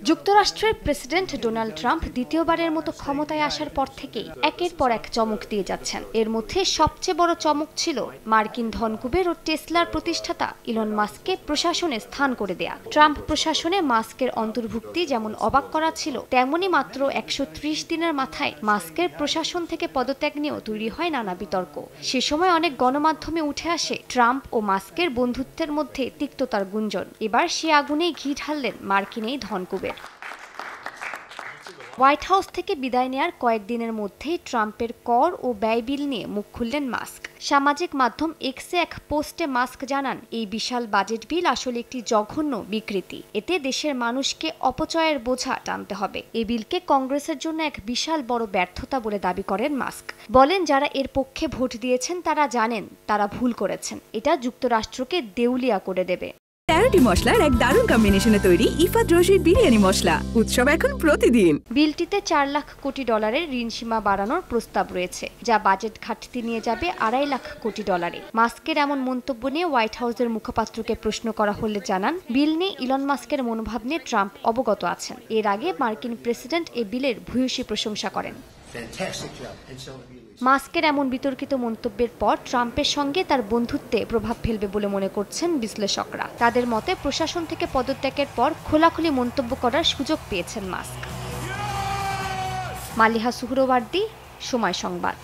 যুক্তরাষ্ট্রের president Donald Trump দ্বিতীয়বারের মতো ক্ষমতায় আসার পর থেকেই একের পর এক চমক দিয়ে যাচ্ছেন। এর মধ্যে সবচেয়ে বড় চমক ছিল মার্কিন ধনকুবের ও টেসলার প্রতিষ্ঠাতা ইলন মাস্ককে প্রশাসনে স্থান করে দেয়া। ট্রাম্প প্রশাসনে মাস্কের অন্তর্ভুক্তি যেমন অবাক করা ছিল, তেমনি মাত্র 130 দিনের মাথায় মাস্কের প্রশাসন থেকে পদত্যাগ নিয়েও তৈরি হয় নানা বিতর্ক। সে সময় অনেক গণমাধ্যমে উঠে আসে ট্রাম্প ও মাস্কের বন্ধুত্বের মধ্যে তিক্ততার গুঞ্জন। এবার সে আগুনেই ঘি ঢাললেন মার্কিন এই ধনকুবের। হোয়াইট হাউস থেকে বিদায় নেয়ার কয়েকদিনের মধ্যেই ট্রাম্পের কর ও ব্যয় বিল নিয়ে মুখ খুললেন মাস্ক। সামাজিক মাধ্যম এক্সে এক পোস্টে মাস্ক জানান, এই বিশাল বাজেট বিল আসলে একটি জঘন্য বিকৃতি। এতে দেশের মানুষকে অপচয়ের বোঝা টানতে হবে। এই বিলকে কংগ্রেসের জন্য এক বিশাল বড় ব্যর্থতা বলে দাবি করেন মাস্ক। বলেন, যারা এর পক্ষে ভোট দিয়েছেন তারা জানেন তারা ভুল করেছেন। এটা যুক্তরাষ্ট্রকে দেউলিয়া করে দেবে। 13টি মশলার এক দারুণ কম্বিনেশনে তৈরি ইফাত রশিদ বিরিয়ানি মশলা। উৎসব এখন প্রতিদিন। বিলটিতে $4 লাখ কোটি ঋণ সীমা বাড়ানোর প্রস্তাব রয়েছে, যা বাজেট ঘাটতি নিয়ে যাবে $2.5 লাখ কোটি। মাস্কের এমন মন্তব্য নিয়ে হোয়াইট হাউসের মুখপাত্রকে প্রশ্ন করা হলে জানান, বিল নিয়ে ইলন মাস্কের মনোভাব নিয়ে ট্রাম্প অবগত আছেন। এর আগে মার্কিন প্রেসিডেন্ট এই বিলের ভূয়সী প্রশংসা করেন। মাস্কের এমন বিতর্কিত মন্তব্যের পর ট্রাম্পের সঙ্গে তার বন্ধুত্বে প্রভাব ফেলবে বলে মনে করছেন বিশ্লেষকরা। তাদের মতে প্রশাসন থেকে পদত্যাগের পর খোলাখুলি মন্তব্য করার সুযোগ পেয়েছেন মাস্ক। মালিহা সুহরওয়ার্দী, সময় সংবাদ।